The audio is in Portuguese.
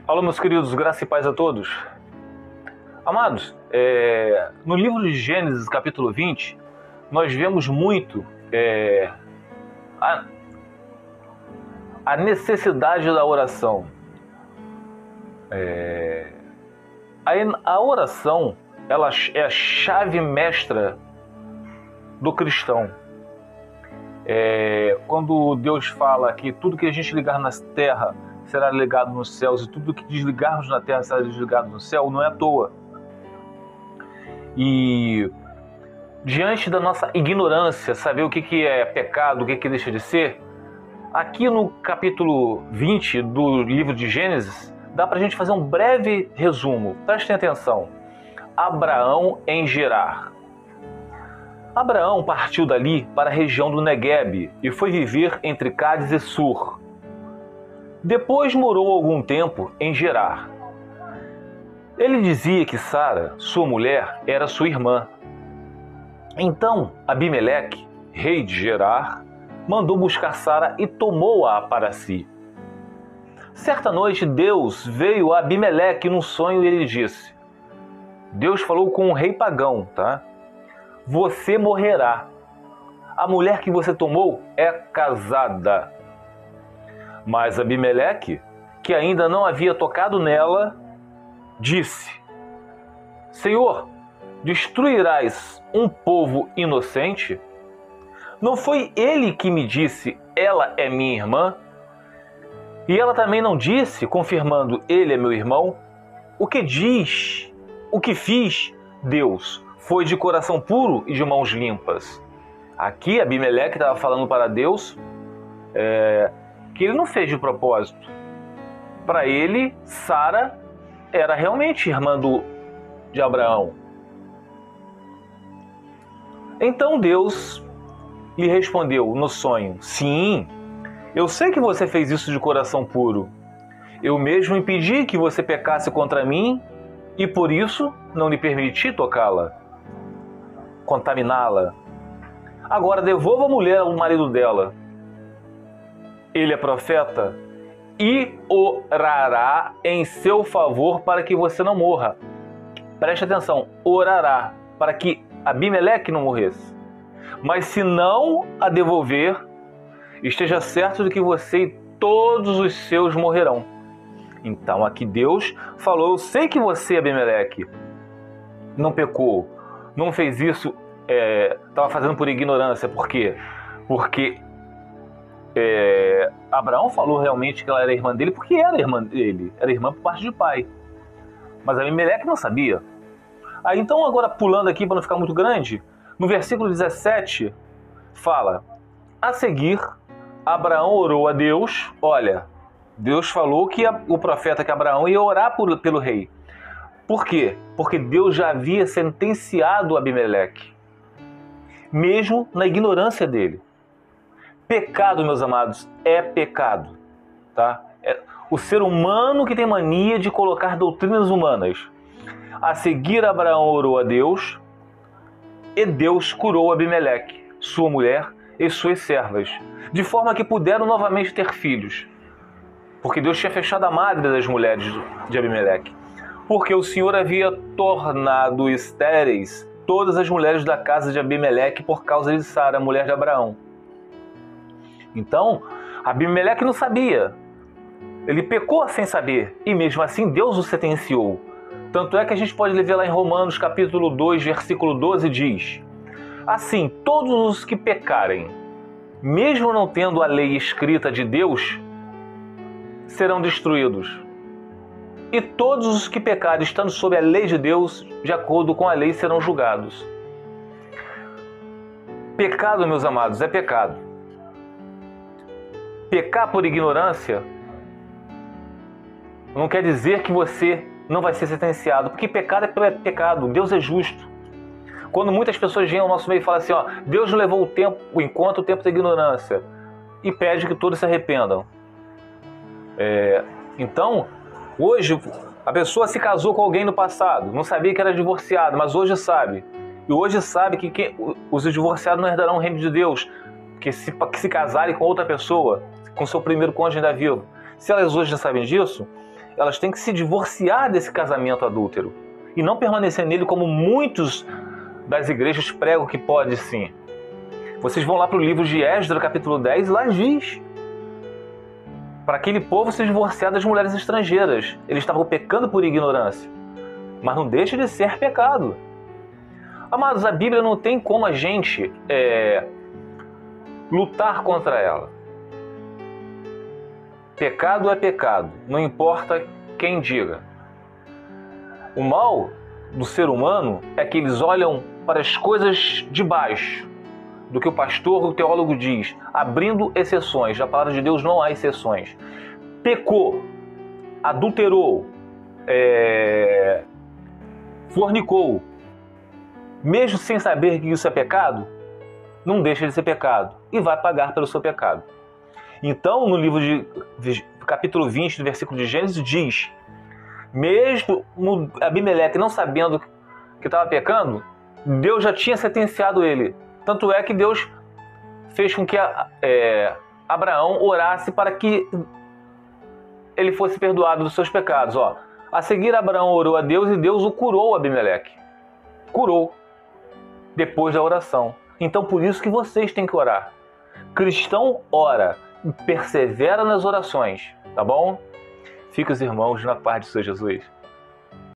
Alô, meus queridos, graça e paz a todos. Amados, no livro de Gênesis, capítulo 20, nós vemos muito a, a necessidade da oração. A oração, ela é a chave mestra do cristão. Quando Deus fala que tudo que a gente ligar na terra será ligado nos céus e tudo que desligarmos na terra será desligado no céu, não é à toa. E diante da nossa ignorância, saber o que é pecado, o que deixa de ser, aqui no capítulo 20 do livro de Gênesis, dá para a gente fazer um breve resumo. Prestem atenção. Abraão em Gerar. Abraão partiu dali para a região do Neguebe e foi viver entre Cádiz e Sur. Depois morou algum tempo em Gerar. Ele dizia que Sara, sua mulher, era sua irmã. Então Abimeleque, rei de Gerar, mandou buscar Sara e tomou-a para si. Certa noite Deus veio a Abimeleque num sonho e ele disse: Deus falou com um rei pagão, tá? Você morrerá. A mulher que você tomou é casada. Mas Abimeleque, que ainda não havia tocado nela, disse: Senhor, destruirás um povo inocente? Não foi ele que me disse, ela é minha irmã? E ela também não disse, confirmando, ele é meu irmão? O que diz, o que fiz, Deus, foi de coração puro e de mãos limpas. Aqui Abimeleque estava falando para Deus que ele não fez de propósito. Para ele, Sara era realmente irmã de Abraão. Então Deus lhe respondeu no sonho: Sim, eu sei que você fez isso de coração puro. Eu mesmo impedi que você pecasse contra mim e por isso não lhe permiti tocá-la, contaminá-la. Agora devolva a mulher ao marido dela. Ele é profeta e orará em seu favor para que você não morra. Preste atenção, orará para que Abimeleque não morresse. Mas se não a devolver, esteja certo de que você e todos os seus morrerão. Então aqui Deus falou: eu sei que você, Abimeleque, não pecou, não fez isso, estava fazendo por ignorância. Por quê? Porque Abraão falou realmente que ela era irmã dele, porque era irmã dele, era irmã por parte de pai. Mas Abimeleque não sabia. Aí então, agora pulando aqui para não ficar muito grande, no versículo 17 fala: a seguir, Abraão orou a Deus. Olha, Deus falou que o profeta, que Abraão ia orar pelo rei. Por quê? Porque Deus já havia sentenciado Abimeleque, mesmo na ignorância dele. Pecado, meus amados, é pecado, tá? O ser humano que tem mania de colocar doutrinas humanas. A seguir, Abraão orou a Deus e Deus curou Abimeleque, sua mulher e suas servas, de forma que puderam novamente ter filhos. Porque Deus tinha fechado a madre das mulheres de Abimeleque. Porque o Senhor havia tornado estéreis todas as mulheres da casa de Abimeleque por causa de Sara, mulher de Abraão. Então, Abimeleque não sabia. Ele pecou sem saber. E mesmo assim, Deus o sentenciou. Tanto é que a gente pode ler lá em Romanos, capítulo 2, versículo 12, diz: assim, todos os que pecarem, mesmo não tendo a lei escrita de Deus, serão destruídos. E todos os que pecarem, estando sob a lei de Deus, de acordo com a lei, serão julgados. Pecado, meus amados, é pecado. Pecar por ignorância não quer dizer que você não vai ser sentenciado, porque pecado é pecado, Deus é justo. Quando muitas pessoas vêm ao nosso meio e falam assim, Deus não levou o encontro, o tempo da ignorância, e pede que todos se arrependam. Então, hoje, a pessoa se casou com alguém no passado, não sabia que era divorciado, mas hoje sabe. E hoje sabe que os divorciados não herdarão o reino de Deus, que se casarem com outra pessoa, com seu primeiro cônjuge ainda vivo. Se elas hoje já sabem disso, elas têm que se divorciar desse casamento adúltero e não permanecer nele como muitos das igrejas pregam que pode sim. Vocês vão lá para o livro de Esdras, capítulo 10, e lá diz para aquele povo se divorciar das mulheres estrangeiras. Eles estavam pecando por ignorância, mas não deixa de ser pecado. Amados, a Bíblia não tem como a gente lutar contra ela. Pecado é pecado, não importa quem diga. O mal do ser humano é que eles olham para as coisas de baixo, do que o pastor, o teólogo diz, abrindo exceções. Na palavra de Deus não há exceções. Pecou, adulterou, fornicou, mesmo sem saber que isso é pecado, não deixa de ser pecado e vai pagar pelo seu pecado. Então, no livro de capítulo 20, do versículo de Gênesis, diz, mesmo Abimeleque não sabendo que estava pecando, Deus já tinha sentenciado ele. Tanto é que Deus fez com que Abraão orasse para que ele fosse perdoado dos seus pecados. A seguir, Abraão orou a Deus e Deus o curou, Abimeleque. Curou. Depois da oração. Então, por isso que vocês têm que orar. Cristão ora e persevera nas orações, tá bom? Fica os irmãos na paz de Senhor Jesus.